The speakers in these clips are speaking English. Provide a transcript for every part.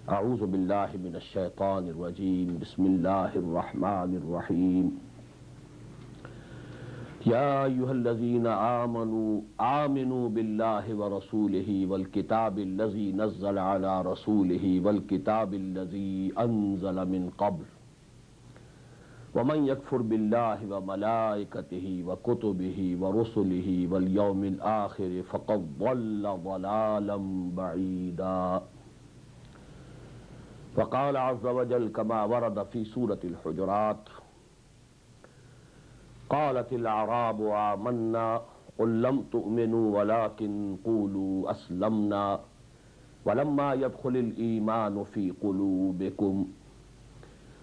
أعوذ بالله من الشيطان الرجيم بسم الله الرحمن الرحيم يا أيها الذين آمنوا بالله ورسوله والكتاب الذي نزل على رسوله والكتاب الذي أنزل من قبل ومن يكفر بالله وملائكته وكتبه ورسله واليوم الآخر فقد ضل ضلالا بعيدا. وقال عز وجل كما ورد في سورة الحجرات قالت الأعراب آمنا قل لم تؤمنوا ولكن قولوا أسلمنا ولما يدخل الإيمان في قلوبكم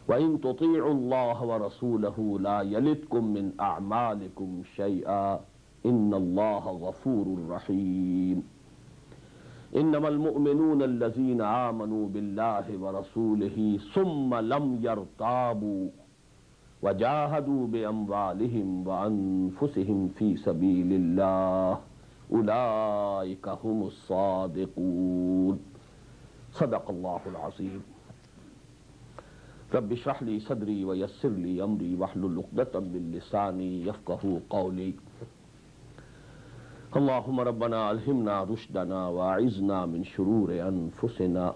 وإن تطيعوا الله ورسوله لا يلدكم من أعمالكم شيئا إن الله غفور رحيم. إنما المؤمنون الذين آمنوا بالله ورسوله ثم لم يرتابوا وجاهدوا بأموالهم وأنفسهم في سبيل الله أولئك هم الصادقون. صدق الله العظيم. رب اشرح لي صدري ويسر لي أمري واحلل عقدة من لساني يفقهوا قولي. اللهم ربنا ألهمنا رشدنا وأعذنا من شرور أنفسنا.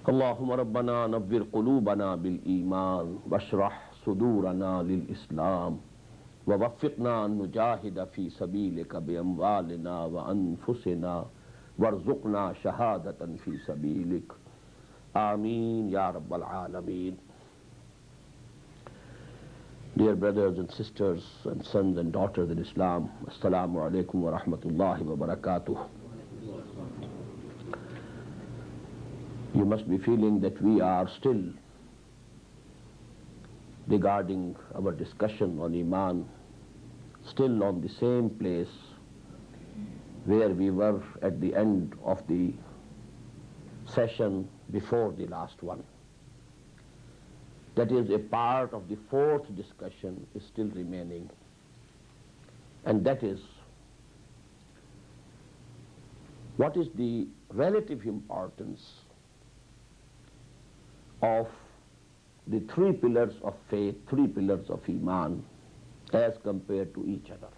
اللهم ربنا نور قلوبنا بالإيمان واشرح صدورنا للإسلام ووفقنا أن نجاهد في سبيلك بأموالنا وأنفسنا وارزقنا شهادة في سبيلك آمين يا رب العالمين. Dear brothers and sisters and sons and daughters in Islam, Assalamu alaikum wa rahmatullahi wa barakatuh. You must be feeling that we are still, regarding our discussion on Imaan, still on the same place where we were at the end of the session before the last one. That is, a part of the fourth discussion is still remaining, and that is, what is the relative importance of the three pillars of faith, three pillars of Imaan, as compared to each other.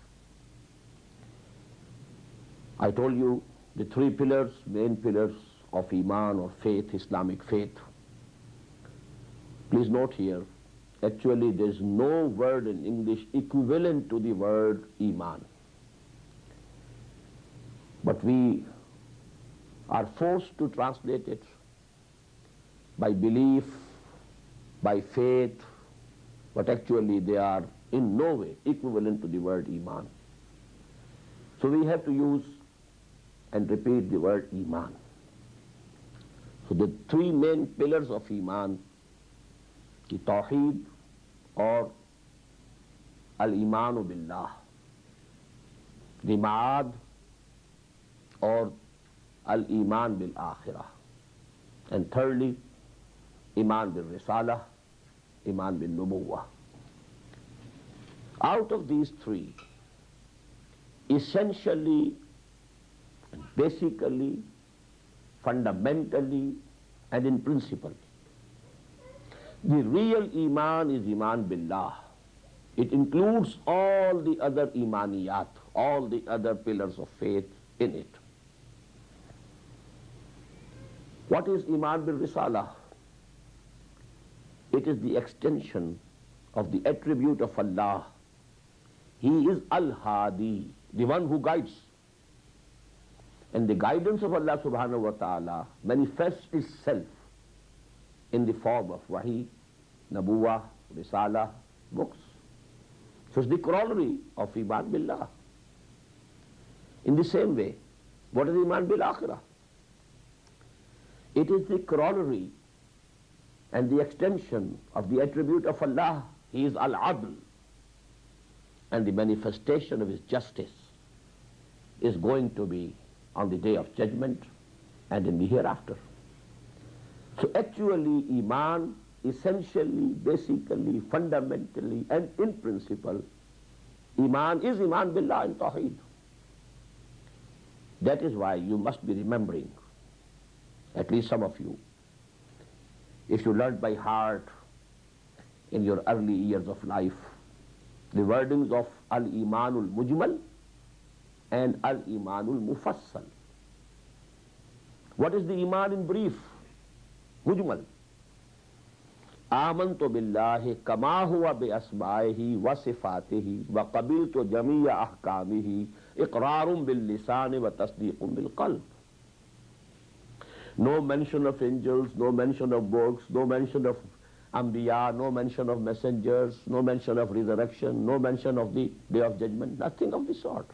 I told you the three pillars, main pillars of Imaan or faith, Islamic faith. Please note here, actually there is no word in English equivalent to the word Imaan. But we are forced to translate it by belief, by faith, but actually they are in no way equivalent to the word Imaan. So we have to use and repeat the word Imaan. So the three main pillars of Imaan, the Tawheed or Al-Imanu Billah, the Ma'ad or Al-Iman Bil-Akhirah, and thirdly, Iman Bil-Risalah, Iman Bil-Nubuwwah. Out of these three, essentially, basically, fundamentally, and in principle, the real Iman is Iman Billah. It includes all the other Imaniyat, all the other pillars of faith in it. What is Iman Bil Risalah? It is the extension of the attribute of Allah. He is Al-Hadi, the one who guides. And the guidance of Allah subhanahu wa ta'ala manifests itself in the form of Wahi, Nabuwah, Risalah, books. So it's the corollary of Iman Billah. In the same way, what is Iman Bil Akhirah? It is the corollary and the extension of the attribute of Allah. He is Al-Adl, and the manifestation of His justice is going to be on the day of judgment and in the hereafter. So actually Iman, essentially, basically, fundamentally and in principle, Iman is Iman Billah and Tawheed. That is why you must be remembering at least some of you, if you learned by heart in your early years of life the wordings of Al-Imanul Mujmal and Al-Imanul Mufassal. What is the Iman in brief? Mujmal. آمنت بالله كما هو بأسمائه وصفاته وقبلت جميع أحكامه إقرار باللسان وتصديق بالقلب. No mention of angels, no mention of books, no mention of Anbiya, no mention of messengers, no mention of resurrection, no mention of the Day of Judgment, nothing of the sort.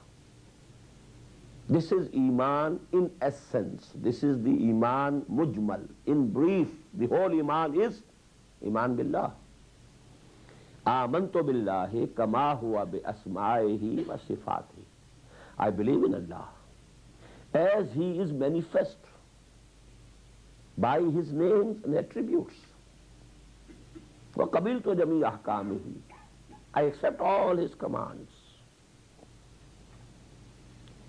This is Iman in essence. This is the Iman Mujmal. In brief, the whole Iman is Iman billah. Amantu billahi kama huwa bi asma'ihi wa sifatihi. I believe in Allah as He is manifest by His names and attributes. Wa qabiltu jami' ahkamihi. I accept all His commands.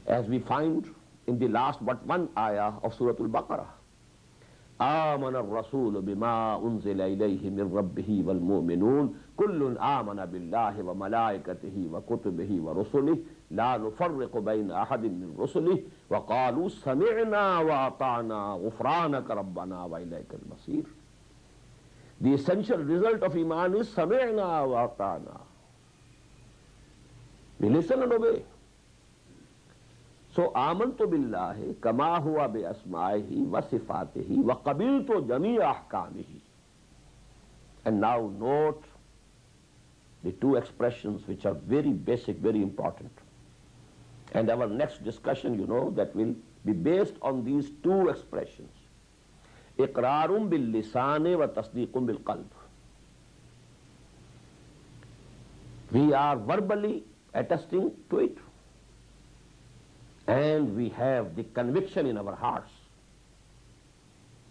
As we find in the last but one ayah of Surah Al-Baqarah, آمن الرسول بما أنزل إليه من ربه والمؤمنون كل آمن بالله وملائكته وكتبه ورسله لا نفرق بين أحد من رسله وقالوا سمعنا وأطعنا غفرانك ربنا وإليك المصير. The essential result of Iman is سمعنا وأطعنا. We listen and obey. So, आमन्तु बिल्लाहि कमा हुआ बिअस्माइहि व सिफातिहि व क़बिलतु जमीअ अहकामिहि. And now note the two expressions which are very basic, very important. And our next discussion, you know, that will be based on these two expressions. إقرار باللسان وتصديق بالقلب. We are verbally attesting to it, and we have the conviction in our hearts.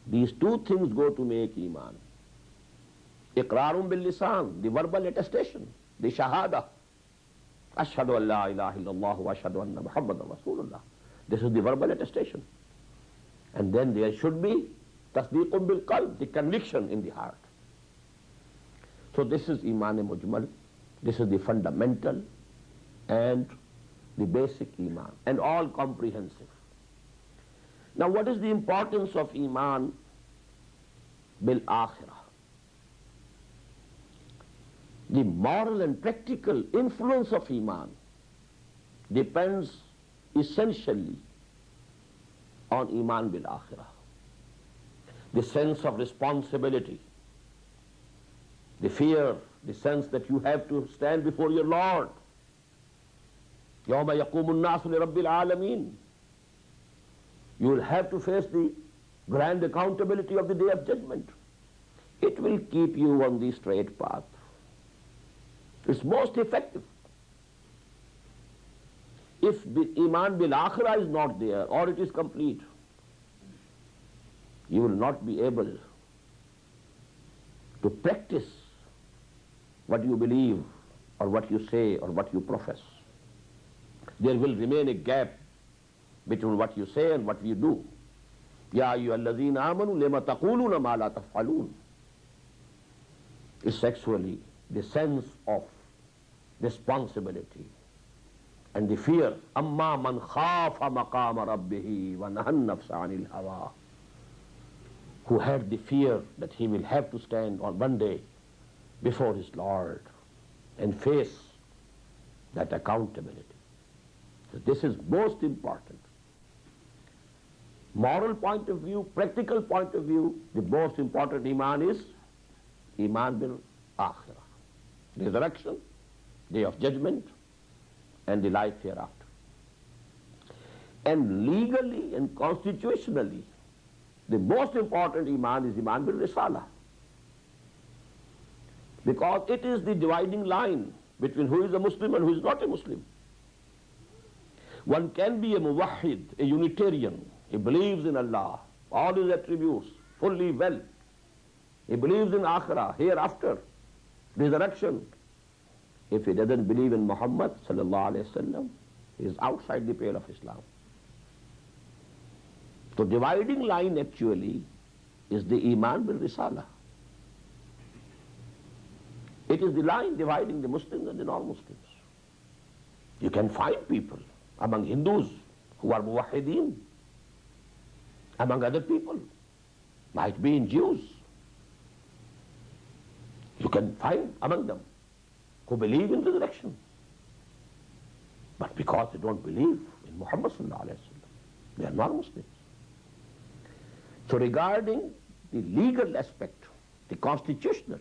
These two things go to make Iman. Iqrarun bil lisan, the verbal attestation, the shahada. Ashhadu an la ilaha illallah wa ashhadu anna Muhammadan Rasulullah. This is the verbal attestation. And then there should be tasdeequn bil qalb, the conviction in the heart. So this is Iman Mujmal. This is the fundamental and the basic Iman, and all comprehensive. Now what is the importance of Iman bil Akhirah? The moral and practical influence of Iman depends essentially on Iman bil Akhirah. The sense of responsibility, the fear, the sense that you have to stand before your Lord. يَوْمَ يَقُومُ النَّاسُ لِرَبِّ الْعَالَمِينَ. You will have to face the grand accountability of the Day of Judgment. It will keep you on the straight path. It's most effective. If the Iman bil Akhirah is not there, or it is complete, you will not be able to practice what you believe, or what you say, or what you profess. There will remain a gap between what you say and what you do. Ya ayyuhallazina amanu lima taquluna ma la taf'alun. It's actually the sense of responsibility and the fear. Amma man khafa maqama rabbihi wa nahan nafsa anil hawa. Who had the fear that he will have to stand on one day before his Lord and face that accountability. So this is most important. Moral point of view, practical point of view, the most important Iman is Iman bil Akhirah. Resurrection, Day of Judgment, and the life hereafter. And legally and constitutionally, the most important Iman is Iman bil Risala. Because it is the dividing line between who is a Muslim and who is not a Muslim. One can be a muwahhid, a Unitarian. He believes in Allah, all His attributes, fully well. He believes in Akhirah, hereafter, resurrection. If he doesn't believe in Muhammad sallallahu alaihi wasallam, he is outside the pale of Islam. So dividing line actually is the Iman bil Risala. It is the line dividing the Muslims and the non-Muslims. You can find people among Hindus who are muwahideen, among other people, might be in Jews. You can find among them who believe in resurrection. But because they don't believe in Muhammad sallallahu alaihi wasallam, they are non-Muslims. So regarding the legal aspect, the constitutional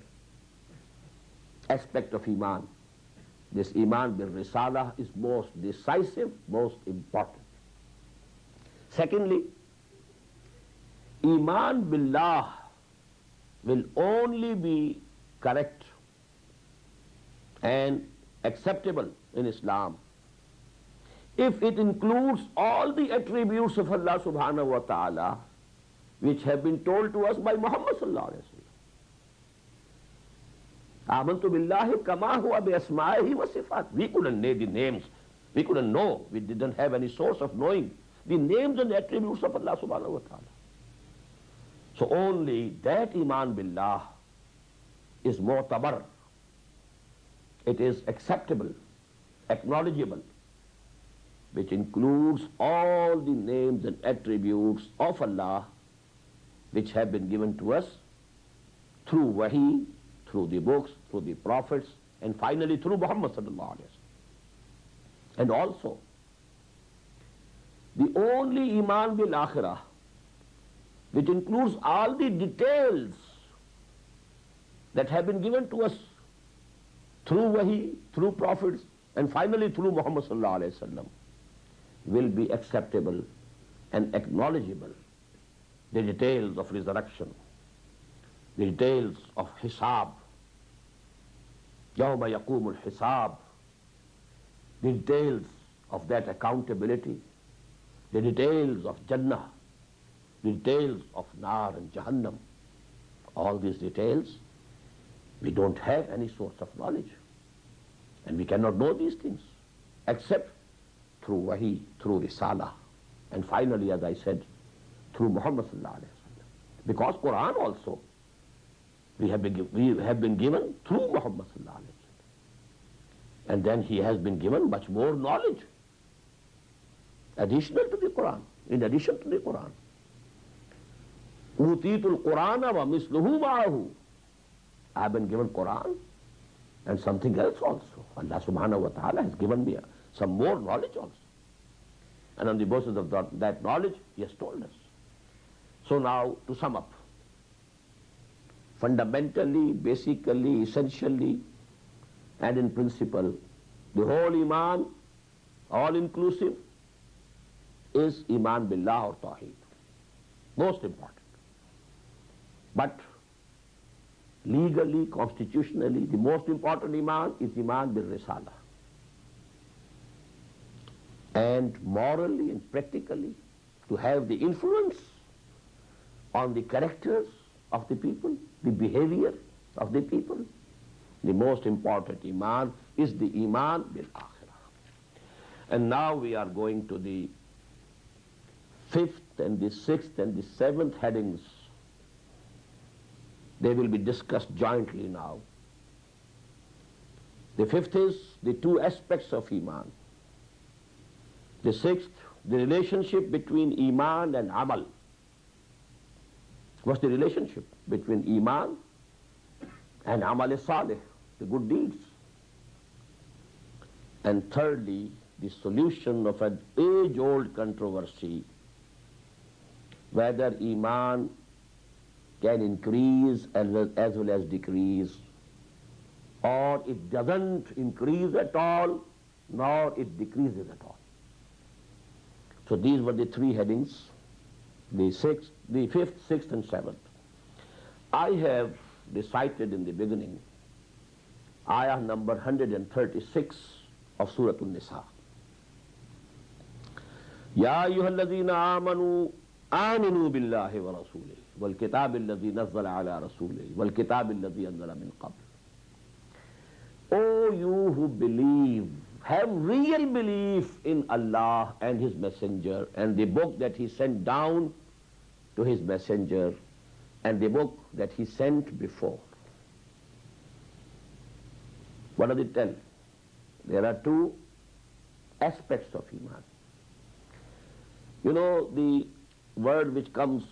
aspect of Iman, this Iman bil Risala is most decisive, most important. Secondly, Iman billah will only be correct and acceptable in Islam if it includes all the attributes of Allah subhanahu wa ta'ala which have been told to us by Muhammad sallallahu alaihi wasallam. Amantu billahi kama huwa bi asma'ihi wa sifat. We couldn't name the names. We couldn't know. We didn't have any source of knowing the names and attributes of Allah subhanahu wa ta'ala. So only that Iman billah is mu'tabar. It is acceptable, acknowledgeable, which includes all the names and attributes of Allah which have been given to us through wahi, through the books, through the prophets, and finally through Muhammad sallallahu alaihi wasallam. And also, the only Iman bil Akhirah which includes all the details that have been given to us through wahi, through prophets, and finally through Muhammad sallallahu alaihi wasallam, will be acceptable and acknowledgeable. The details of resurrection, the details of hisab, yawma yaqumul hisab, the details of that accountability, the details of Jannah, the details of Nar and Jahannam. All these details, we don't have any source of knowledge. And we cannot know these things except through wahi, through risala, and finally, as I said, through Muhammad sallallahu alaihi wasallam. Because Quran also, we have been given through Muhammad sallallahu alaihi wasallam. And then he has been given much more knowledge, additional to the Quran, in addition to the Quran. Utitul Qurana wa misluhu ma'ahu. I have been given Quran and something else also. Allah subhanahu wa ta'ala has given me some more knowledge also. And on the basis of that knowledge, he has told us. So now, to sum up, fundamentally, basically, essentially, and in principle, the whole Iman, all inclusive, is Iman billah or Tawheed. Most important. But legally, constitutionally, the most important Iman is Iman bil Risala. And morally and practically, to have the influence on the characters of the people, the behavior of the people, the most important Iman is the Iman bil Akhirah. And now we are going to the 5th and the 6th and the 7th headings. They will be discussed jointly now. The 5th is the two aspects of Iman. The 6th, the relationship between Iman and Amal. What's the relationship between Iman and Amal Salih, the good deeds? And thirdly, the solution of an age-old controversy, whether Iman can increase as well as decrease, or it doesn't increase at all, nor it decreases at all. So these were the three headings, the 5th, 6th, and 7th. I have recited in the beginning ayah number 136 of Surah An-Nisa. Ya ayyuhalladhina amanu aminu billahi wa rasulihi wal kitab alladhi nazzala ala rasulihi wal kitab alladhi anzala min qabl. O you who believe, have real belief in Allah and His Messenger and the book that He sent down to his messenger and the book that he sent before. What does it tell? There are two aspects of Iman. You know, the word which comes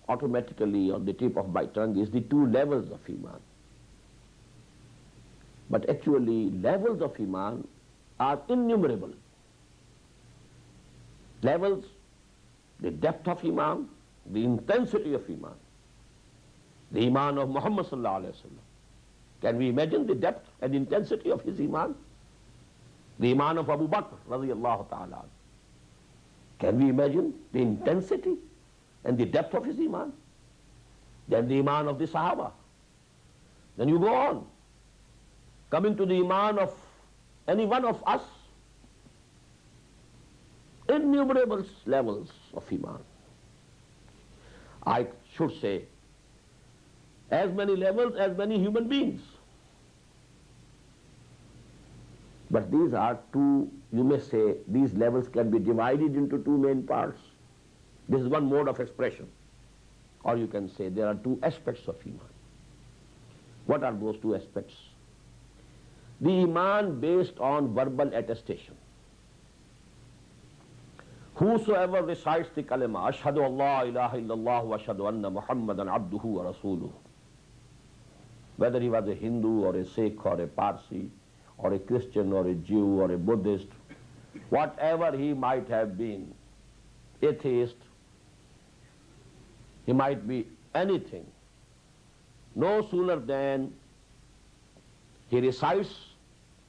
automatically on the tip of my tongue is the two levels of Iman. But actually, levels of Iman are innumerable. Levels, the depth of Iman, the intensity of Iman. The Iman of Muhammad sallallahu alaihi wasallam. Can we imagine the depth and intensity of his Iman? The Iman of Abu Bakr radiyallahu ta'ala. Can we imagine the intensity and the depth of his Iman? Then the Iman of the Sahaba. Then you go on, coming to the Iman of any one of us. Innumerable levels of Iman. I should say, as many levels as many human beings. But these are two, you may say, these levels can be divided into two main parts. This is one mode of expression. Or you can say there are two aspects of Iman. What are those two aspects? The Iman based on verbal attestation. Whosoever recites the kalima, Ashhadu Allah ilaha illallah wa ashhadu anna Muhammadan abduhu wa rasuluhu. Whether he was a Hindu or a Sikh or a Parsi or a Christian or a Jew or a Buddhist, whatever he might have been, atheist, he might be anything. No sooner than he recites,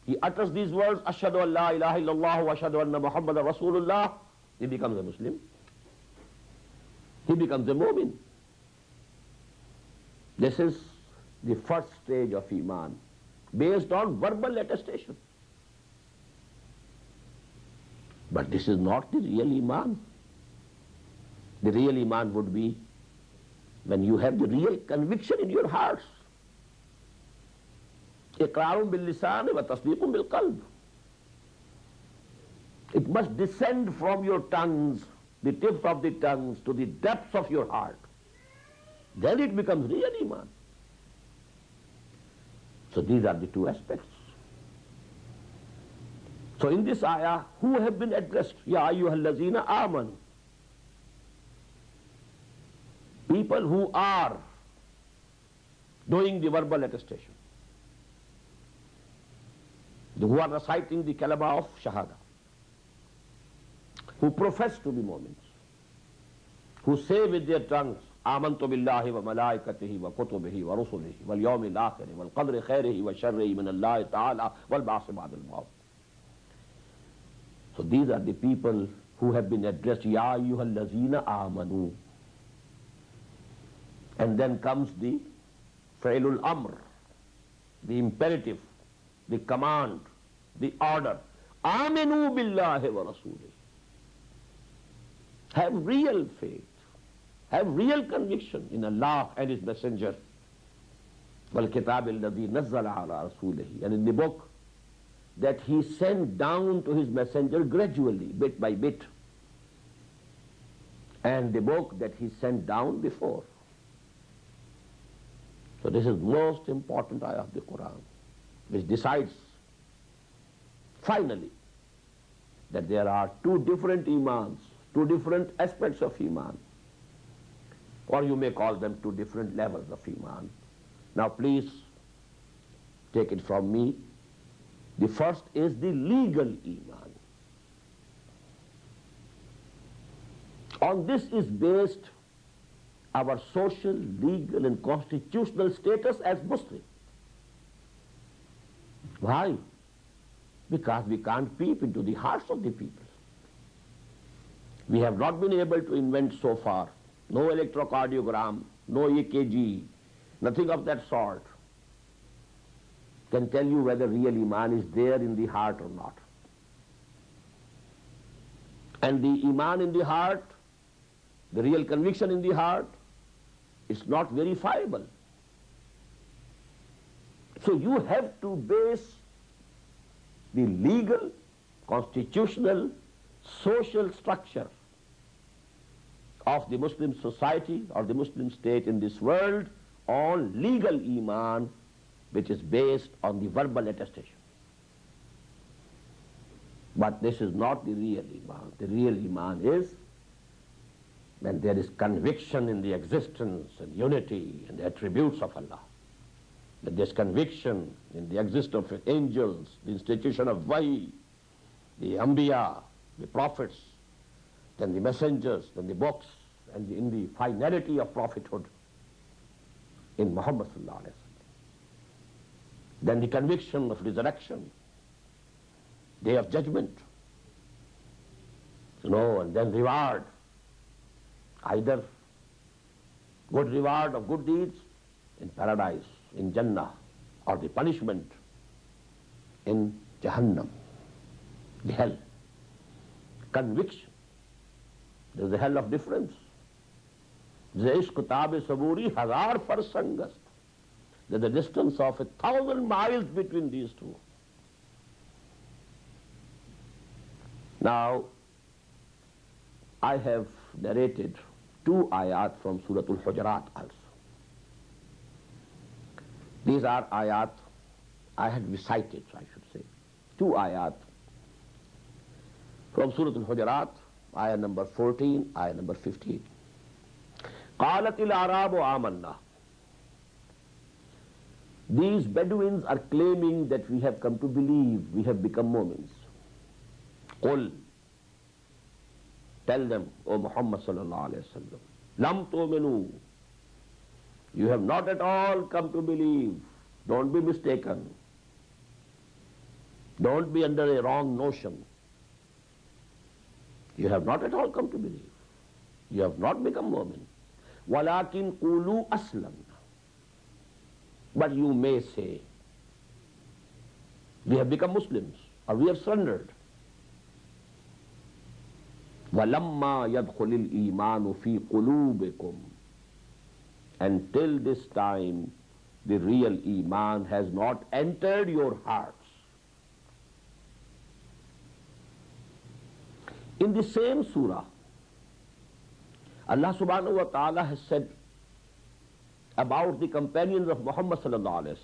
he utters these words, Ashhadu an la ilaha illallah wa ashhadu anna Muhammadan Rasulullah, he becomes a Muslim. He becomes a mu'min. This is the first stage of Iman, based on verbal attestation. But this is not the real Iman. The real Iman would be when you have the real conviction in your hearts. Iqrarun bil lisan wa tasdeequn bil qalb. It must descend from your tongues, the tips of the tongues, to the depths of your heart. Then it becomes real Iman. So these are the two aspects. So in this ayah, who have been addressed? Ya ayyuhallazina amanu. People who are doing the verbal attestation, who are reciting the kalima of shahada, who profess to be Mu'mins, who say with their tongues, Amantu billahi wa malaikatihi wa kutubihi wa rusulihi wal yawmil akhiri wal qadri khairihi wa sharrihi min Allah ta'ala wal ba'si ba'd al-maut. So these are the people who have been addressed, Ya ayyuhallazina amanu. And then comes the Fa'ilul Amr, the imperative, the command, the order. Aminu billahi wa rasulihi. Have real faith, have real conviction in Allah and His Messenger. Wal kitab alladhi nazzala ala rasulihi. And in the book that He sent down to His Messenger gradually, bit by bit. And the book that He sent down before. So this is most important ayah of the Quran, which decides finally that there are two different Imans, two different aspects of Iman, or you may call them two different levels of Iman. Now please take it from me. The first is the legal Iman. On this is based our social, legal and constitutional status as Muslim. Why? Because we can't peep into the hearts of the people. We have not been able to invent so far no electrocardiogram, no EKG, nothing of that sort can tell you whether real Iman is there in the heart or not. And the Iman in the heart, the real conviction in the heart, is not verifiable. So you have to base the legal, constitutional, social structure of the Muslim society or the Muslim state in this world on legal Iman, which is based on the verbal attestation. But this is not the real Iman. The real Iman is when there is conviction in the existence and unity and the attributes of Allah. That there is conviction in the existence of angels, the institution of Wahi, the Anbiya, the prophets, then the messengers, then the books, and in the finality of prophethood in Muhammad sallallahu alaihi wasallam. Then the conviction of resurrection, day of judgment, and then reward, either good reward of good deeds in paradise, in Jannah, or the punishment in Jahannam, the hell. Conviction. There is a hell of difference. There is Kutab Saburi Hazar Farsangast. There is a distance of 1,000 miles between these two. Now, I have narrated 2 ayat from Surah Al-Hujurat also. These are ayat I had recited, I should say. 2 ayat from Surah Al-Hujurat, ayah number 14, ayah number 15. قَالَتِ الْأَعْرَابُ آمَنَّا. These Bedouins are claiming that we have come to believe, we have become Mu'mins. قُلْ, tell them, O Muhammad sallallahu alayhi wa sallam, لَمْ تُؤْمِنُوا, you have not at all come to believe. Don't be mistaken. Don't be under a wrong notion. You have not at all come to believe. You have not become Mu'min. وَلَكِنْ قُولُوا أَسْلَمْنَا. But you may say, we have become Muslims, or we have surrendered. وَلَمَّا يَدْخُلِ الْإِيمَانُ فِي قُلُوبِكُمْ. Until this time, the real Iman has not entered your hearts. In the same surah, Allah subhanahu wa ta'ala has said about the companions of Muhammad sallallahu alayhi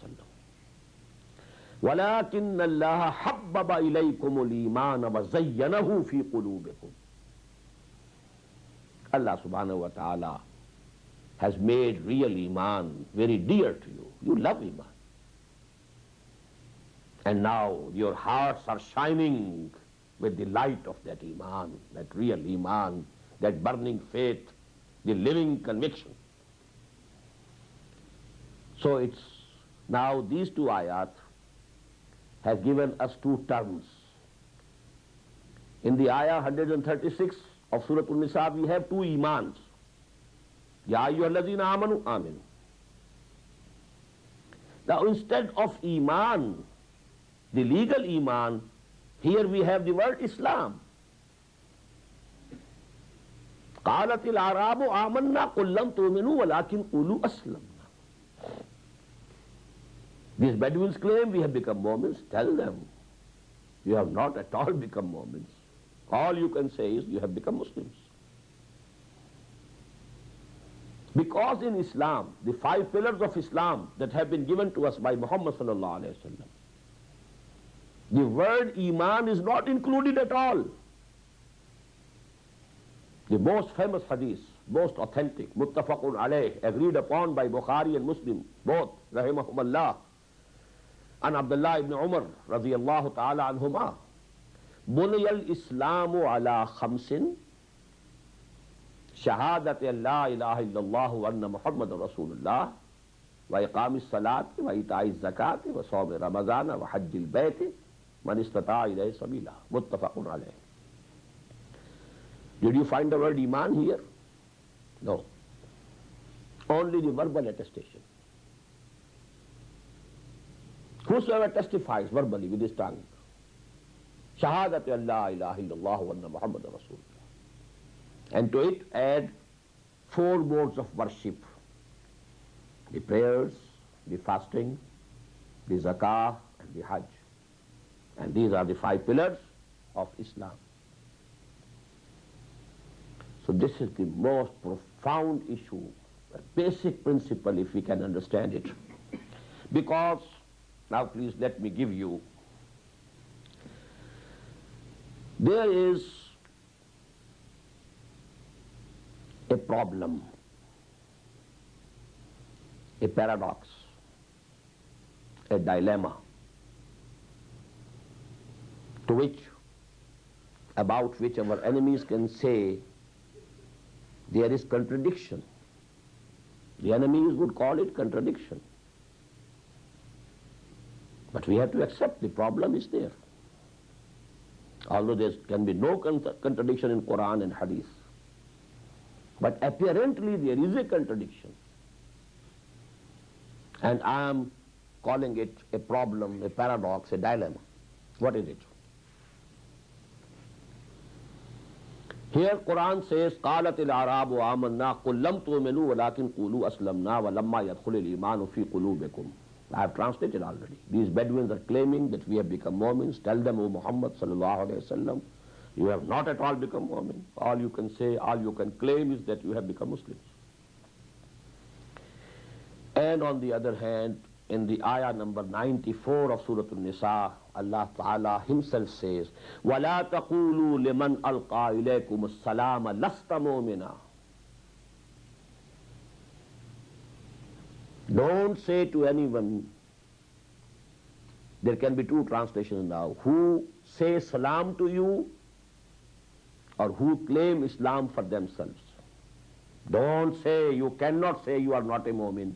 wa sallam, وَلَكِنَّ اللَّهَ حَبَّبَ إِلَيْكُمُ الْإِيمَانَ وَزَيَّنَهُ فِي قُلُوبِكُمْ. Allah subhanahu wa ta'ala has made real Iman very dear to you. You love Iman. And now your hearts are shining with the light of that Iman, that real Iman, that burning faith, the living conviction. So it's now these 2 ayat have given us 2 terms. In the ayah 136 of Surah An-Nisa, we have 2 Imans. Ya ayyuhalladhina amanu, aminu. Now instead of Iman, the legal Iman, here we have the word Islam. قَالَتِ الْأَعْرَابُ آمَنَّا قُلْ لَمْ تُؤْمِنُوا وَلَكِنْ قُولُوا أَسْلَمْنَا. These Bedouins claim we have become Mu'mins. Tell them, you have not at all become Mu'mins. All you can say is you have become Muslims. Because in Islam, the 5 pillars of Islam that have been given to us by Muhammad sallallahu alayhi wa sallam, the word Iman is not included at all. The most famous hadith, most authentic, muttafaqun alayh, agreed upon by Bukhari and Muslim, both, rahimahumallah, and Abdullah ibn Umar, radiyallahu ta'ala anhuma, بُنِيَ الْإِسْلَامُ عَلَى خَمْسٍ شهادة أن لا إله إلا الله وأن محمد رسول الله وإقام الصلاة وإيتاء الزكاة وصوم رمضان وحج البيت من استطاع إليه سبيلا. متفق عليه. Did you find the word Iman here? No. Only the verbal attestation. Whosoever testifies verbally with his tongue, شهادة أن لا إله إلا الله وأن محمد رسول الله. And to it add 4 modes of worship: the prayers, the fasting, the zakah, and the hajj. And these are the 5 pillars of Islam. So this is the most profound issue, a basic principle if we can understand it. Because, now please let me give you, there is a problem, a paradox, a dilemma, about which our enemies can say there is contradiction. The enemies would call it contradiction. But we have to accept the problem is there. Although there can be no contradiction in Quran and Hadith. But apparently there is a contradiction. And I am calling it a problem, a paradox, a dilemma. What is it? Here Quran says, قَالَتِ الْأَعْرَابُ آمَنَّا قُلْ لَمْ تُؤْمِنُوا وَلَكِنْ قُولُوا أَسْلَمْنَا وَلَمَّا يَدْخُلِ الْإِيمَانُ فِي قُلُوبِكُمْ. I have translated already. These Bedouins are claiming that we have become Mu'mins. Tell them, O Muhammad sallallahu alayhi wa sallam, you have not at all become Mu'min. All you can say, all you can claim is that you have become Muslims. And on the other hand, in the ayah number 94 of Surah An-Nisa, Allah Ta'ala himself says, وَلَا تَقُولُوا لِمَنْ أَلْقَى إِلَيْكُمُ السَّلَامَ لَسْتَ مُؤْمِنًا. Don't say to anyone, there can be two translations now, who say salam to you or who claim Islam for themselves. Don't say, you cannot say you are not a mu'min.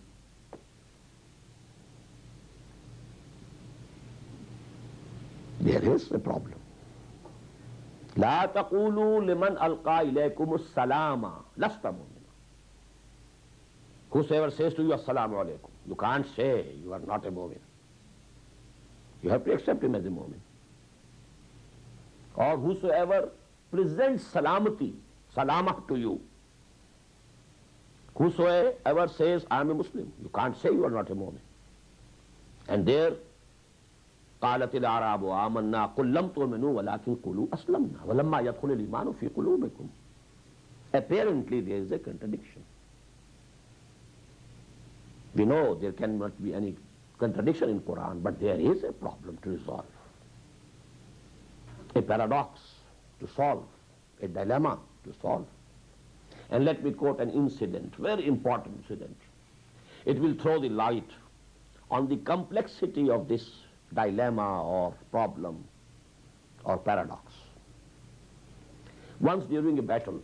There is a problem. لا تقولوا لمن ألقى إليكم السلام لست مؤمنا. Whosoever says to you Assalamu alaikum, you can't say you are not a mu'min. You have to accept him as a mu'min. Or whosoever presents salamati, salamah to you, whosoever says I am a Muslim, you can't say you are not a mu'min. And there قالت الأعراب آمنا قل لم تؤمنوا ولكن قولوا أسلمنا ولما يدخل الإيمان في قلوبكم. Apparently there is a contradiction. We know there cannot be any contradiction in Quran, but there is a problem to resolve, a paradox to solve, a dilemma to solve. And let me quote an incident, very important incident. It will throw the light on the complexity of this dilemma or problem or paradox. Once during a battle,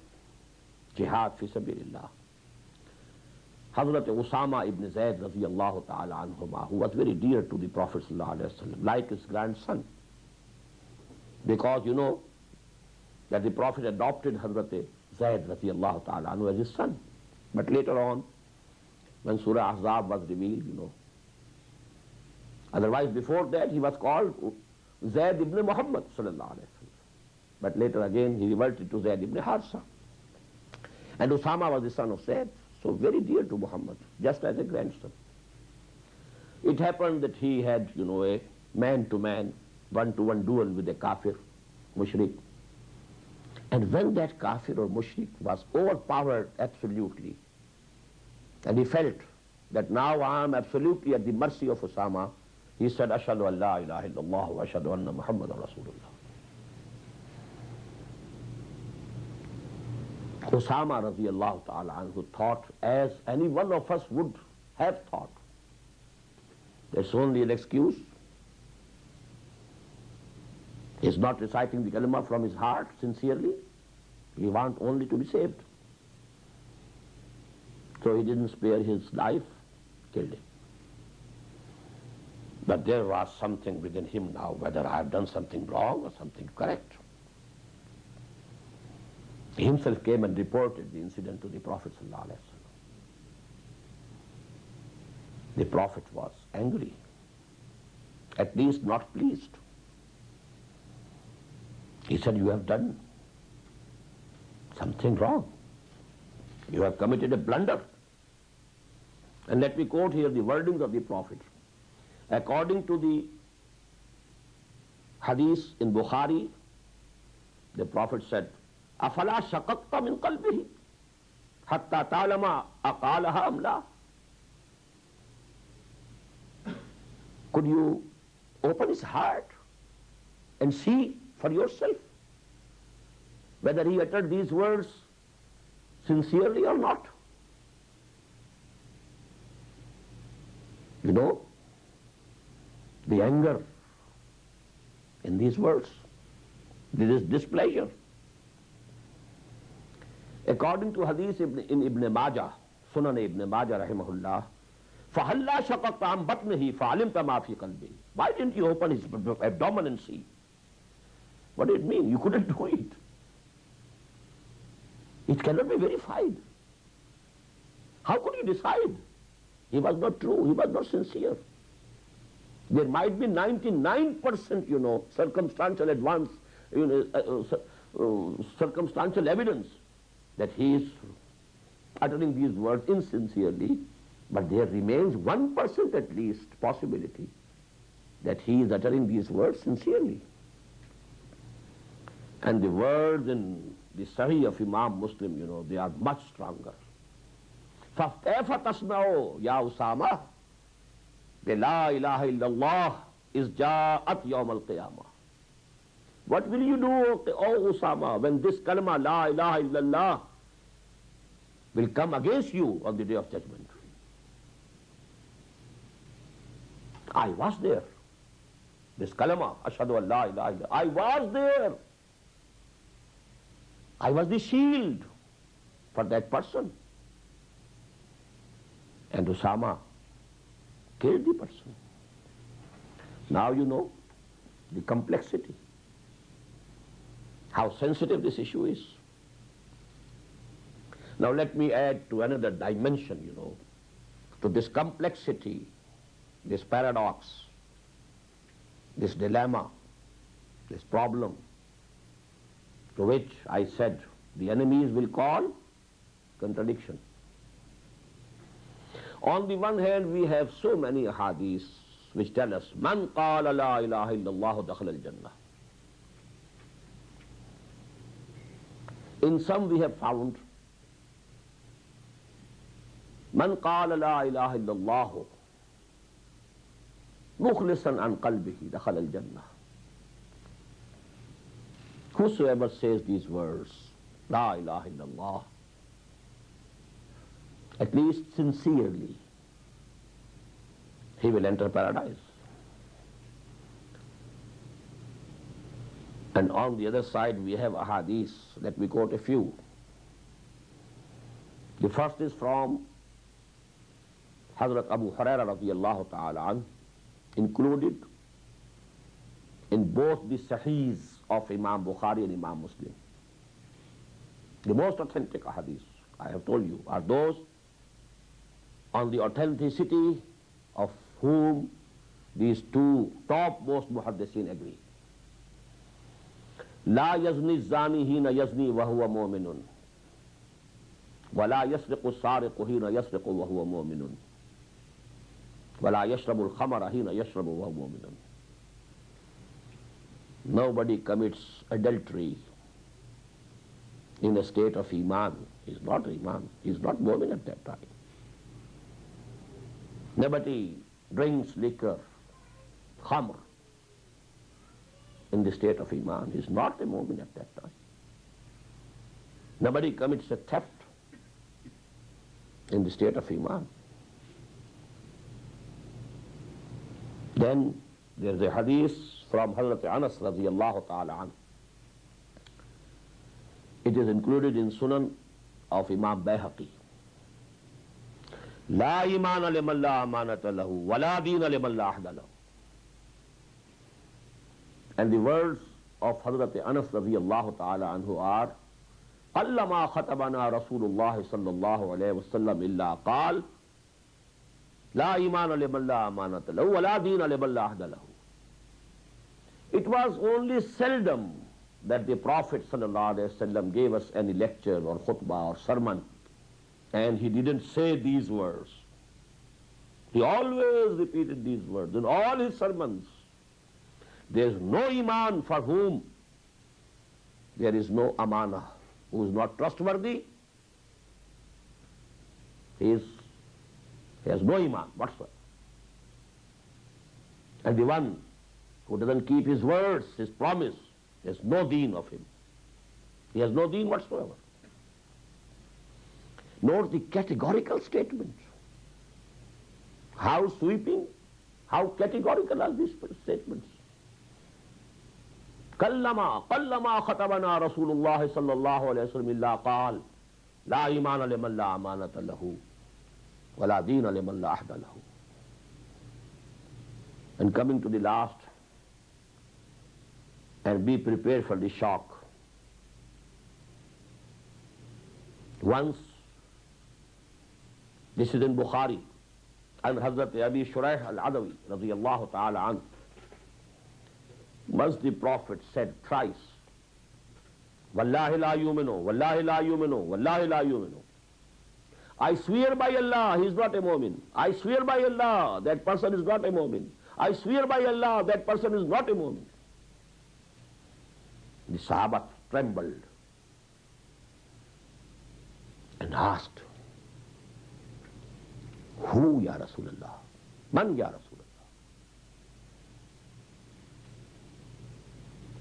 jihad fi sabilillah, Hazrat Usama ibn Zayd radiyallahu ta'ala anhuma, who was very dear to the Prophet sallallahu alaihi wasallam, like his grandson, because you know that the Prophet adopted Hazrat Zayd radiyallahu ta'ala anhu as his son. But later on, when Surah Ahzab was revealed, you know, otherwise before that he was called Zayd ibn Muhammad sallallahu alaihi wasallam. But later again he reverted to Zayd ibn Harsa. And Usama was the son of Zayd, so very dear to Muhammad, just as a grandson. It happened that he had, you know, a man-to-man, one-to-one duel with a kafir, mushrik. And when that kafir or mushrik was overpowered absolutely, and he felt that now I am absolutely at the mercy of Usama, he said, Ashhadu an la ilaha illallah wa ashhadu anna Muhammadan Rasulullah. Usama radiallahu ta'ala anhu thought, as any one of us would have thought, that's only an excuse. He's not reciting the kalima from his heart sincerely. He wants only to be saved. So he didn't spare his life, killed him. But there was something within him now, whether I have done something wrong or something correct. He himself came and reported the incident to the Prophet ﷺ. The Prophet was angry, at least not pleased. He said, you have done something wrong. You have committed a blunder. And let me quote here the wordings of the Prophet. According to the hadith in Bukhari, the Prophet said, أَفَلَا شَقَقْتَ مِنْ قَلْبِهِ حَتَّى تَعْلَمَ أَقَالَهَا أَمْ لَا. Could you open his heart and see for yourself whether he uttered these words sincerely or not? You know, the anger in these words, this displeasure. According to hadith in Ibn Majah, Sunan Ibn Majah rahimahullah, فَهَلَّا شَقَقْتَ عَنْ بَطْنِهِ فَعَلِمْتَ مَا فِي قَلْبِهِ. Why didn't you open his abdomen and see? What did it mean? You couldn't do it. It cannot be verified. How could you decide? He was not true, he was not sincere. There might be 99%, circumstantial advance, circumstantial evidence that he is uttering these words insincerely, but there remains 1% at least possibility that he is uttering these words sincerely. And the words in the Sahih of Imam Muslim, they are much stronger. فَكَيْفَ تَصْنَعُ يَا أُسَامَةَ بِلَا إِلَهَ إِلَّا اللَّهِ إِذْ جَاءَتْ يَوْمَ الْقِيَامَةِ. What will you do, O Usama, when this kalma, La ilaha illallah, will come against you on the day of judgment? I was there. This kalma, Ashhadu an la ilaha illallah, I was there. I was the shield for that person. And Usama killed the person. Now you know the complexity, how sensitive this issue is. Now let me add to another dimension, to this complexity, this paradox, this dilemma, this problem, to which I said the enemies will call contradiction. On the one hand, we have so many hadiths which tell us, Man qala la ilaha illallah dakhala al-jannah. In some we have found, Man qala la ilaha illallah mukhlisan an qalbihi dakhala al-jannah. Whosoever says these words, La ilaha illallah, at least sincerely, he will enter paradise. And on the other side we have ahadith. Let me quote a few. The first is from Hazrat Abu Hurairah radiyallahu ta'ala an, included in both the Sahihs of Imam Bukhari and Imam Muslim. The most authentic ahadith, I have told you, are those on the authenticity of whom these two topmost muhaddithin agree. La yazni zani hina yazni wa huwa mu'minun, wa la yasriqu sariqu hina yasriqu wa huwa mu'minun, wa la yashrabu al-khamara hina yashrabu wa huwa mu'minun. Nobody commits adultery in a state of Iman. He's not Iman. He's not mu'min at that time. Nobody drinks liquor, khamr, in the state of Iman. He's not a mu'min at that time. Nobody commits a theft in the state of Iman. Then there's a hadith from Hazrat Anas radiyallahu ta'ala an. It is included in Sunan of Imam Bayhaqi. La imana liman la amanata lahu, wa la deena liman la ahda lahu. And the words of Hazrat Anas radiyallahu ta'ala anhu are, قَلَّمَا خَطَبَنَا رَسُولُ اللَّهِ صَلَّى اللَّهُ عَلَيْهِ وَسَلَّمْ إِلَّا قَالَ لَا إِيمَانَ لِمَنْ لَا أَمَانَةَ لَهُ وَلَا دِينَ لِمَنْ لَا عَهْدَ لَهُ. It was only seldom that the Prophet sallallahu alaihi wasallam gave us any lecture or khutbah or sermon, and he didn't say these words. He always repeated these words in all his sermons. There is no Iman for whom there is no amana, who is not trustworthy, he has no Iman whatsoever. And the one who doesn't keep his words, his promise, has no deen of him. He has no deen whatsoever. Note the categorical statement. How sweeping, how categorical are these statements. قلما خطبنا رسول الله صلى الله عليه وسلم إلا قال لا إيمان لمن لا أمانة له ولا دين لمن لا عهد له. And coming to the last, and be prepared for the shock. Once, this is in Bukhari, and Hazrat Abi Shuraih al-Adawi radiyallahu ta'ala anhu, once the Prophet said thrice, Wallahi la yuminu, Wallahi la yuminu, Wallahi la yuminu. I swear by Allah, he is not a mu'min. I swear by Allah, that person is not a mu'min. I swear by Allah, that person is not a mu'min. The Sahaba trembled and asked, Who, Ya Rasulullah? Man, Ya Rasulullah?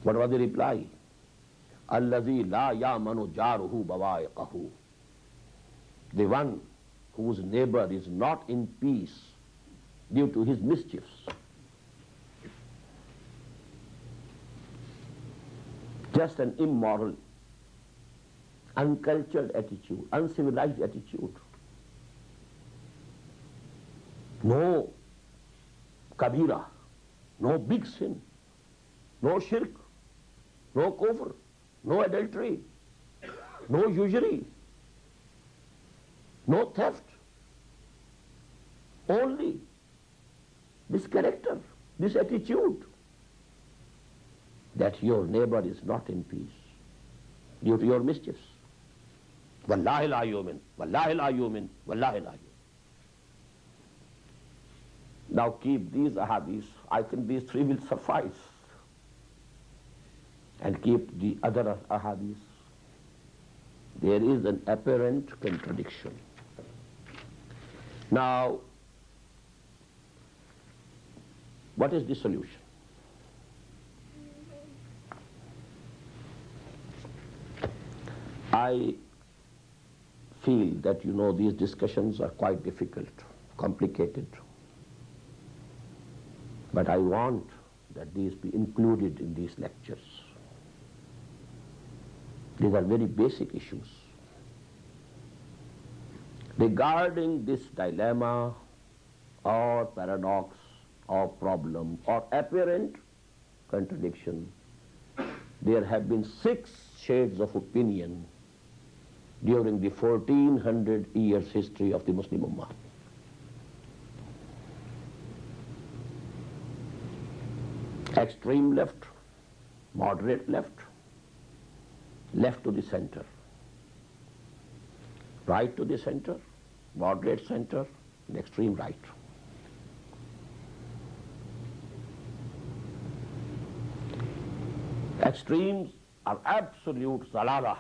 What was the reply? Allazi la ya'manu jaruhu bawa'iqahu. The one whose neighbor is not in peace due to his mischiefs. Just an immoral, uncultured attitude, uncivilized attitude. No kabira, no big sin, no shirk, no kufr, no adultery, no usury, no theft. Only this character, this attitude, that your neighbor is not in peace due to your mischiefs. Wallahi la yumin, Wallahi la yumin, Wallahi la yumin. Now keep these ahadith. I think these three will suffice. And keep the other ahadith. There is an apparent contradiction. Now, what is the solution? I feel that, these discussions are quite difficult, complicated. But I want that these be included in these lectures. These are very basic issues. Regarding this dilemma or paradox or problem or apparent contradiction, there have been 6 shades of opinion during the 1400 years history of the Muslim Ummah. Extreme left, moderate left, left to the center, right to the center, moderate center, and extreme right. Extremes are absolute zalalah,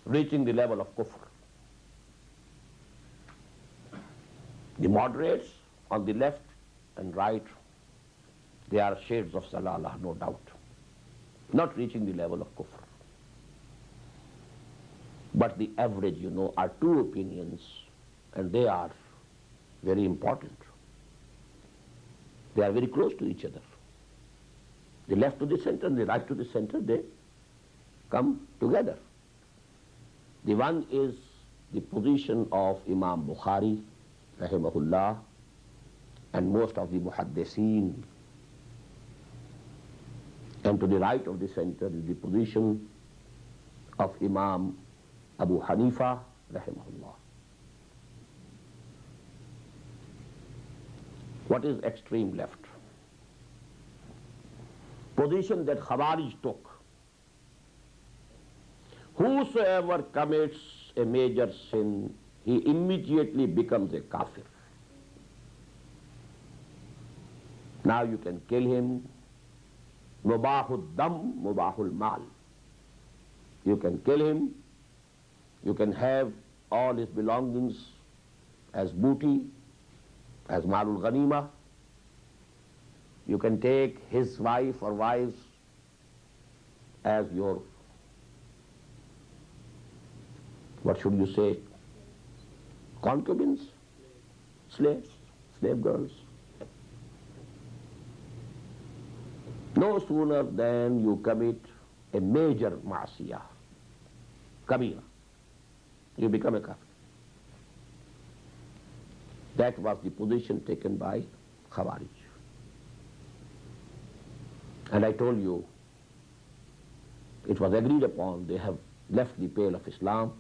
reaching the level of kufr. The moderates on the left and right, they are shades of zalalah, no doubt, not reaching the level of kufr. But the average, are 2 opinions, and they are very important. They are very close to each other. The left to the center and the right to the center, they come together. The one is the position of Imam Bukhari, rahimahullah, and most of the muhaddiseen. And to the right of the center is the position of Imam Abu Hanifa, rahimahullah. What is extreme left? Position that Khawarij took. Whosoever commits a major sin, he immediately becomes a kafir. Now you can kill him. Mubahul dam, mubahul mal. You can kill him, you can have all his belongings as booty, as malul ghanima. You can take his wife or wives as your, what should you say, concubines, slaves, slave girls. No sooner than you commit a major ma'asiyah, kabira, you become a kafir. That was the position taken by Khawarij. And I told you, it was agreed upon, they have left the pale of Islam,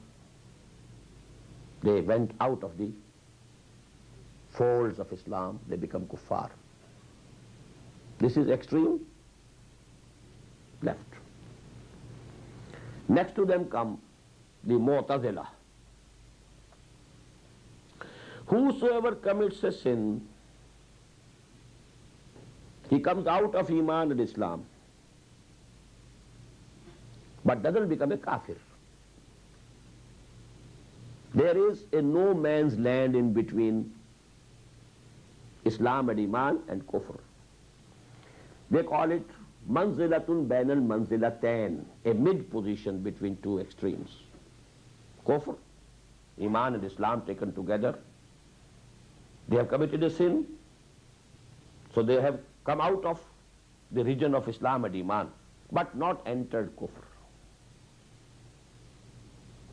they went out of the folds of Islam, they become kuffar. This is extreme left. Next to them come the Mu'tazila. Whosoever commits a sin, he comes out of Iman and Islam, but doesn't become a kafir. There is a no man's land in between Islam and Iman and Kufr. They call it manzilatun bain al-manzilatayn, a mid position between two extremes. Kufr, Iman and Islam taken together. They have committed a sin, so they have come out of the region of Islam and Iman, but not entered Kufr.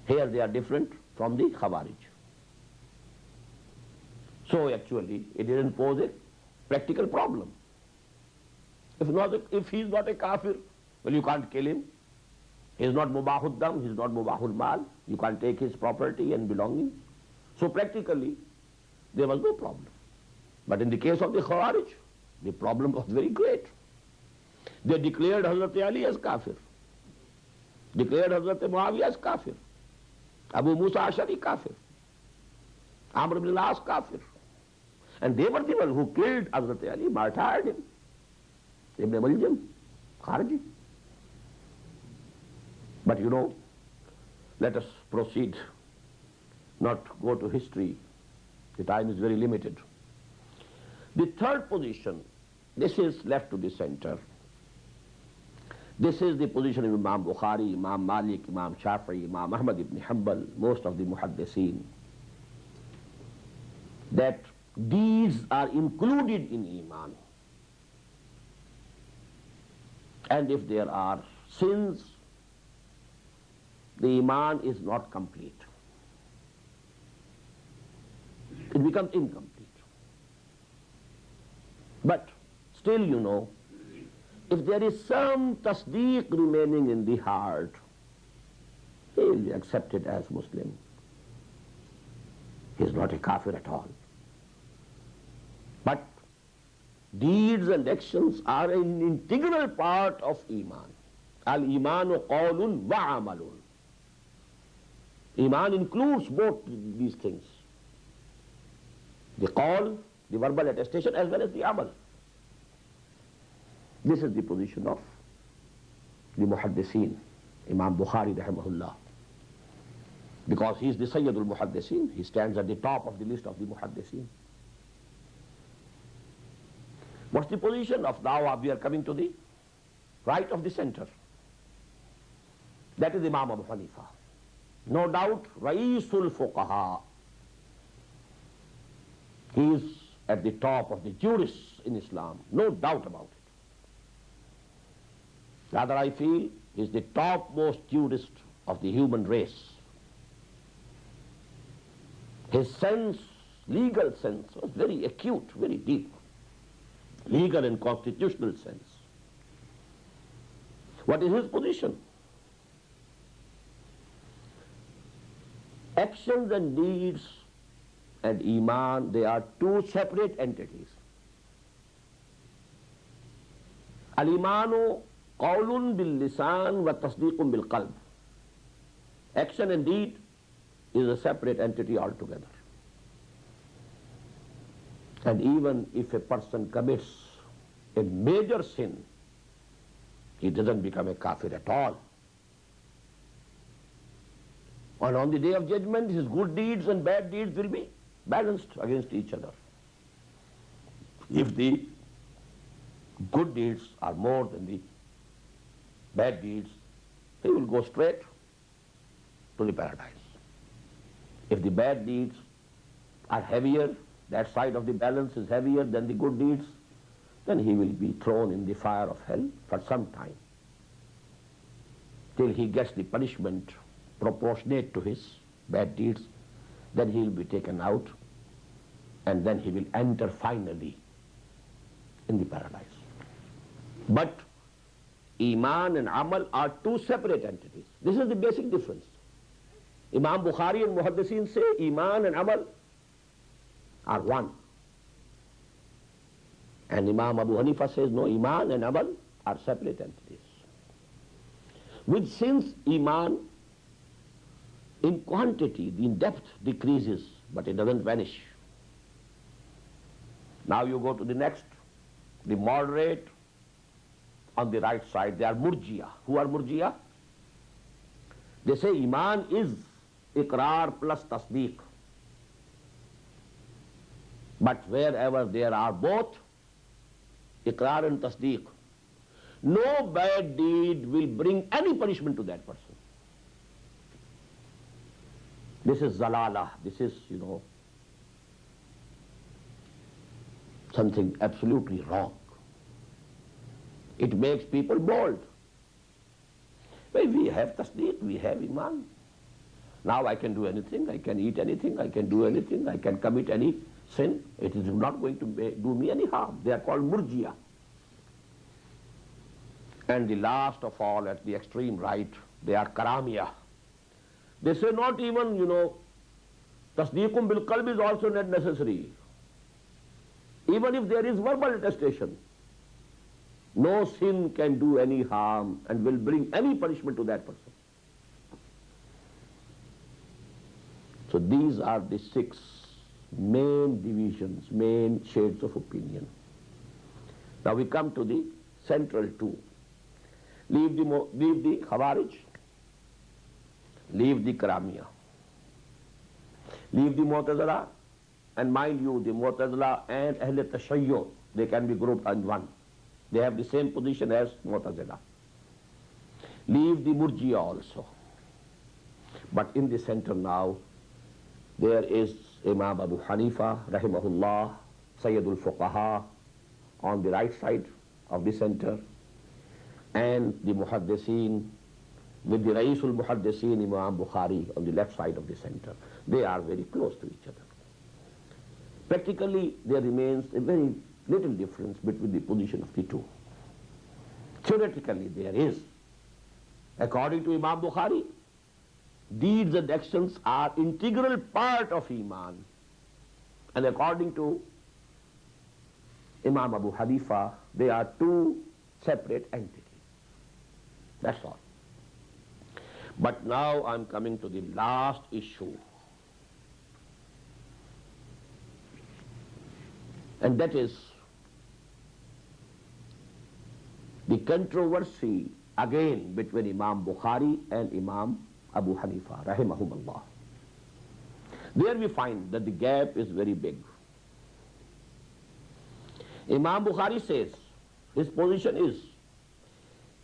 Here they are different from the Khawarij. So actually, it didn't pose a practical problem. If he is not a kafir, well, you can't kill him. He is not mubahud dam, he is not mubahul mal. You can't take his property and belongings. So practically, there was no problem. But in the case of the Khawarij, the problem was very great. They declared Hazrat Ali as kafir, declared Hazrat Muawiyah as kafir, Abu Musa Ashari kafir, Amr ibn al-As kafir. And they were the one who killed Hazrat Ali, martyred him. Ibn Maljam, Kharji. But you know, let us proceed, not go to history. The time is very limited. The third position, this is left to the center. This is the position of Imam Bukhari, Imam Malik, Imam Shafi'i, Imam Ahmad ibn Hanbal, most of the muhaddithin, that deeds are included in Iman. And if there are sins, the Iman is not complete. It becomes incomplete. But still, you know, if there is some tasdeeq remaining in the heart, he will be accepted as Muslim. He is not a kafir at all. But deeds and actions are an integral part of Iman. Al-Imanu qawlun wa amalun. Iman includes both these things. The qawl, the verbal attestation, as well as the amal. This is the position of the muhaddithin, Imam Bukhari rahimahullah. Because he is the Sayyidul Muhaddithin, he stands at the top of the list of the muhaddithin. What's the position of dawah? We are coming to the right of the center. That is Imam Abu Hanifa. No doubt, Ra'isul Fuqaha. He is at the top of the jurists in Islam, no doubt about it. Rather, I feel he is the topmost jurist of the human race. His sense, legal sense, was very acute, very deep. Legal and constitutional sense. What is his position? Actions and deeds and Iman, they are two separate entities. Al-Imanu qawlun bil-lisan wa tasdeequn bil-qalb. Action and deed is a separate entity altogether. And even if a person commits a major sin, he doesn't become a kafir at all. And on the day of judgment, his good deeds and bad deeds will be balanced against each other. If the good deeds are more than the bad deeds, he will go straight to the paradise. If the bad deeds are heavier, that side of the balance is heavier than the good deeds, then he will be thrown in the fire of hell for some time, till he gets the punishment proportionate to his bad deeds. Then he will be taken out, and then he will enter finally in the paradise. But Iman and Amal are two separate entities. This is the basic difference. Imam Bukhari and Muhaddiseen say Iman and Amal are one. And Imam Abu Hanifa says no, Iman and Amal are separate entities. Which since Iman in quantity, in depth decreases, but it doesn't vanish. Now you go to the next, the moderate on the right side, they are Murjiya. Who are Murjiya? They say Iman is Iqrar plus Tasdeeq. But wherever there are both Iqrar and Tasdeeq, no bad deed will bring any punishment to that person. This is Zalala, this is, something absolutely wrong. It makes people bold. Well, we have Tasdeeq, we have Iman. Now I can do anything, I can eat anything, I can do anything, I can commit any sin. It is not going to do me any harm. They are called Murjiya. And the last of all, at the extreme right, they are Karamiya. They say not even, Tasdeequm bil qalb is also not necessary. Even if there is verbal attestation, no sin can do any harm and will bring any punishment to that person. So these are the 6 main divisions, main shades of opinion. Now we come to the central 2. Leave the Khawarij, leave the Karamiya, leave the Mu'tazila, and mind you, the Mu'tazila and Ahl Tashayyu, they can be grouped in one. They have the same position as Mu'tazila. Leave the Murjiya also. But in the center now, there is Imam Abu Hanifa, rahimahullah, Sayyidul Fuqaha, on the right side of the center, and the Muhaddiseen, with the Raisul Muhaddiseen, Imam Bukhari, on the left side of the center. They are very close to each other. Practically, there remains a very little difference between the position of the two. Theoretically, there is. According to Imam Bukhari, deeds and actions are integral part of Iman. And according to Imam Abu Hanifa, they are two separate entities. That's all. But now I'm coming to the last issue. And that is the controversy again between Imam Bukhari and Imam Abu Hanifa, rahimahumullah. There we find that the gap is very big. Imam Bukhari says, his position is,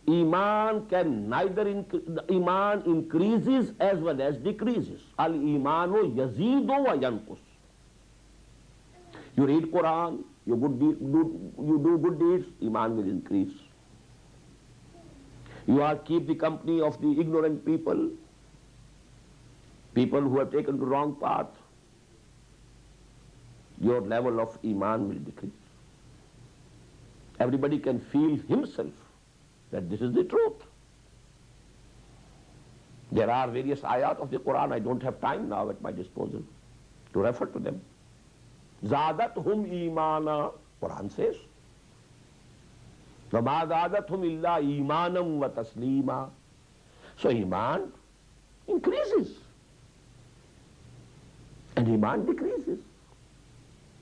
Iman can neither Iman increases as well as decreases. Al-Imanu yazidu wa yankus. You read Quran, you do good deeds, Iman will increase. You are keep the company of the ignorant people, people who have taken the wrong path, your level of Iman will decrease. Everybody can feel himself that this is the truth. There are various ayat of the Quran, I don't have time now at my disposal to refer to them. Zadathum imana, Quran says. وَمَا زَادَتْهُمْ إِلَّا إِيمَانًا وَتَسْلِيمًا. So Iman increases and Iman decreases.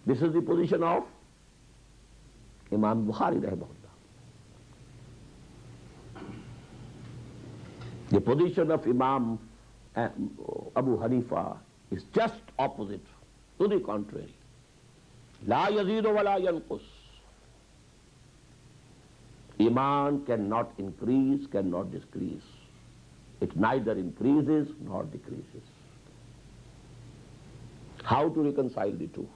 This is the position of Imam Bukhari rahimahullah. The position of Imam Abu Hanifa is just opposite, to the contrary. La yazidu wa la yanqus. Iman cannot increase, cannot decrease. It neither increases nor decreases. How to reconcile the two?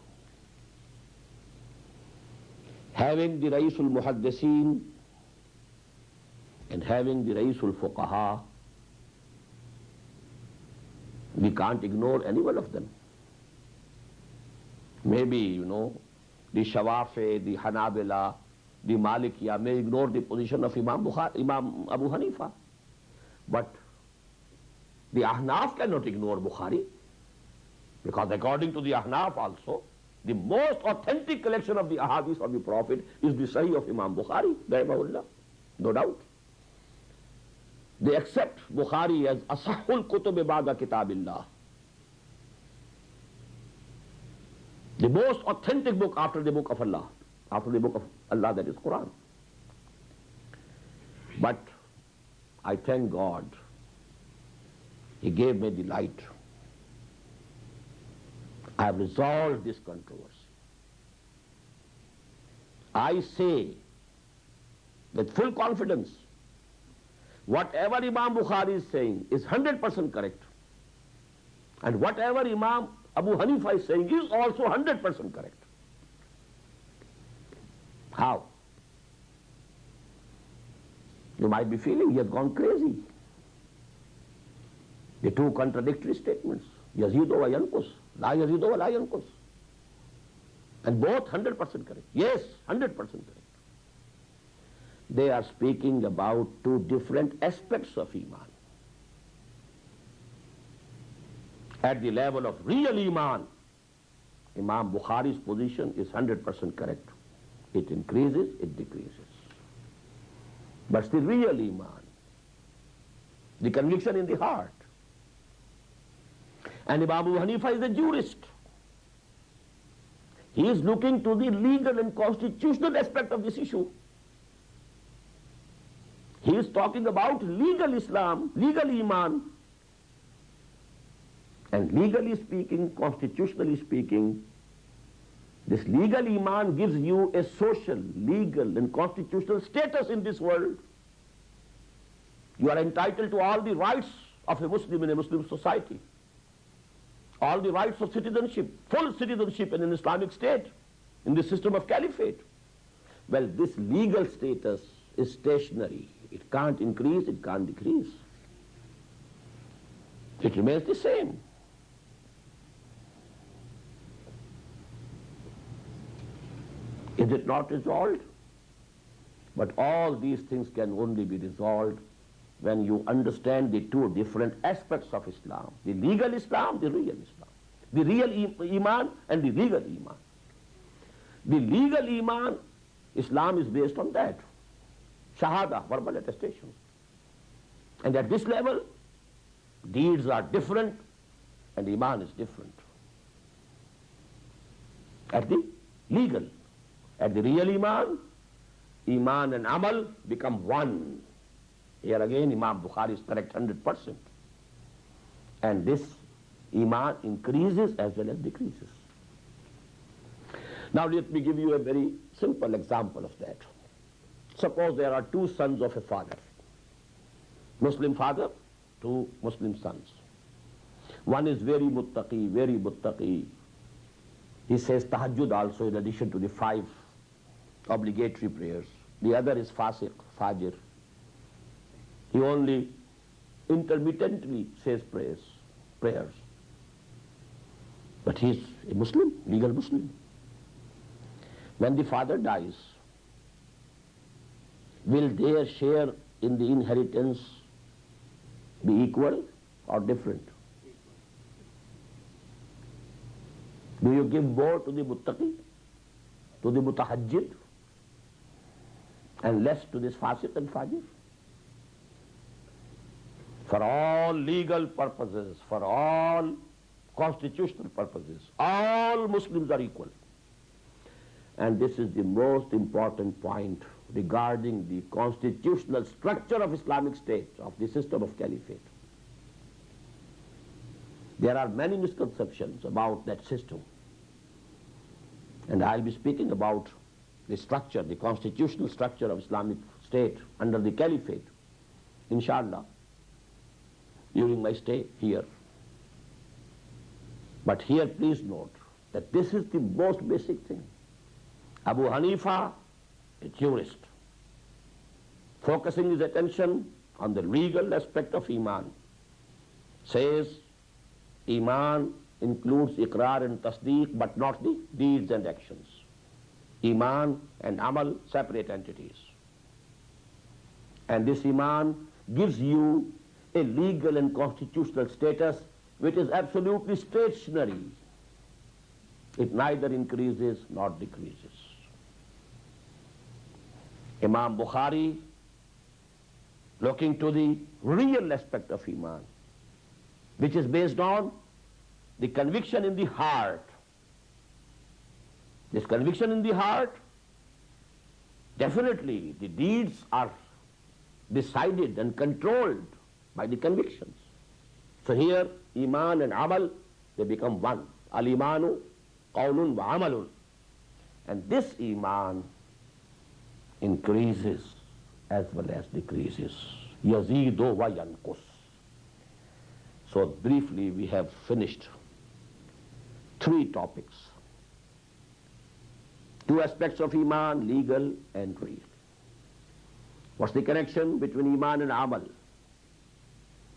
Having the Raisul Muhaddiseen and having the Raisul Fuqaha, we can't ignore any one of them. Maybe, the Shawafi, the Hanabila, the Malikiya may ignore the position of Imam Abu Hanifa. But the Ahnaf cannot ignore Bukhari, because according to the Ahnaf also, the most authentic collection of the ahadith of the Prophet is the Sahih of Imam Bukhari, rahimahullah, no doubt. They accept Bukhari as asahul kutub ba'da kitabillah, the most authentic book after the book of Allah, that is Quran. But I thank God, He gave me the light. I have resolved this controversy. I say with full confidence, whatever Imam Bukhari is saying is 100% correct. And whatever Imam Abu Hanifa is saying is also 100% correct. How? You might be feeling he has gone crazy. The two contradictory statements, yazidu wa yanqus, la yazidu wa la yanqus. And both 100% correct. Yes, 100% correct. They are speaking about two different aspects of Iman. At the level of real Iman, Imam Bukhari's position is 100% correct. It increases, it decreases. But the real Iman, the conviction in the heart. And Imam Abu Hanifa is a jurist. He is looking to the legal and constitutional aspect of this issue. He is talking about legal Islam, legal Iman. And legally speaking, constitutionally speaking, this legal Iman gives you a social, legal and constitutional status in this world. You are entitled to all the rights of a Muslim in a Muslim society. All the rights of citizenship, full citizenship in an Islamic state, in the system of caliphate. Well, this legal status is stationary. It can't increase, it can't decrease. It remains the same. Is it not resolved? But all these things can only be resolved when you understand the two different aspects of Islam. The legal Islam, the real Islam. The real Iman and the legal Iman. The legal Iman, Islam is based on that. Shahada, verbal attestation. And at this level, deeds are different and Iman is different. At the legal, at the real Iman, Iman and Amal become one. Here again, Imam Bukhari is correct 100%. And this Iman increases as well as decreases. Now let me give you a very simple example of that. Suppose there are two sons of a father. Muslim father, two Muslim sons. One is very muttaqi. He says tahajjud also in addition to the 5 obligatory prayers. The other is fasiq, fajr. He only intermittently says prayers. But he is a Muslim, legal Muslim. When the father dies, will their share in the inheritance be equal or different? Do you give more to the muttaqi, to the mutahajjid, and less to this fasiq and fajr? For all legal purposes, for all constitutional purposes, all Muslims are equal. And this is the most important point regarding the constitutional structure of Islamic State, of the system of caliphate. There are many misconceptions about that system. And I'll be speaking about the structure, the constitutional structure of Islamic State under the Caliphate, inshallah, during my stay here. But here please note that this is the most basic thing. Abu Hanifa, a jurist, focusing his attention on the legal aspect of Iman, says Iman includes Iqrar and Tasdeeq, but not the deeds and actions. Iman and Amal, separate entities. And this Iman gives you a legal and constitutional status which is absolutely stationary. It neither increases nor decreases. Imam Bukhari, looking to the real aspect of Iman, which is based on the conviction in the heart. This conviction in the heart, definitely the deeds are decided and controlled by the convictions. So here, Iman and Amal, they become one. Al-Imanu qawlun wa amalun. And this Iman increases as well as decreases. Yazidu wa yanqus. So briefly, we have finished 3 topics. 2 aspects of Iman, legal and real. What's the connection between Iman and Amal?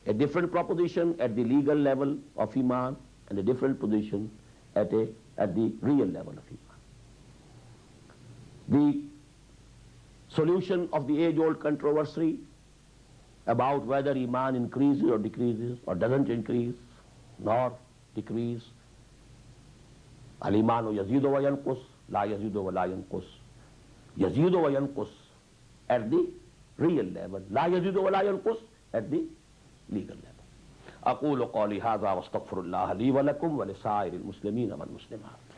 A different proposition at the legal level of Iman and a different position at the real level of Iman. The solution of the age-old controversy about whether Iman increases or decreases or doesn't increase nor decrease. Al-Imanu yazidu wa yanqus, la yazidu wa la yanqus. Yazidu wa yanqus at the real level, la yazidu wa la yanqus at the legal level. أقول قولي هذا واستغفر الله لي ولكم ولسائر المسلمين والمسلمات.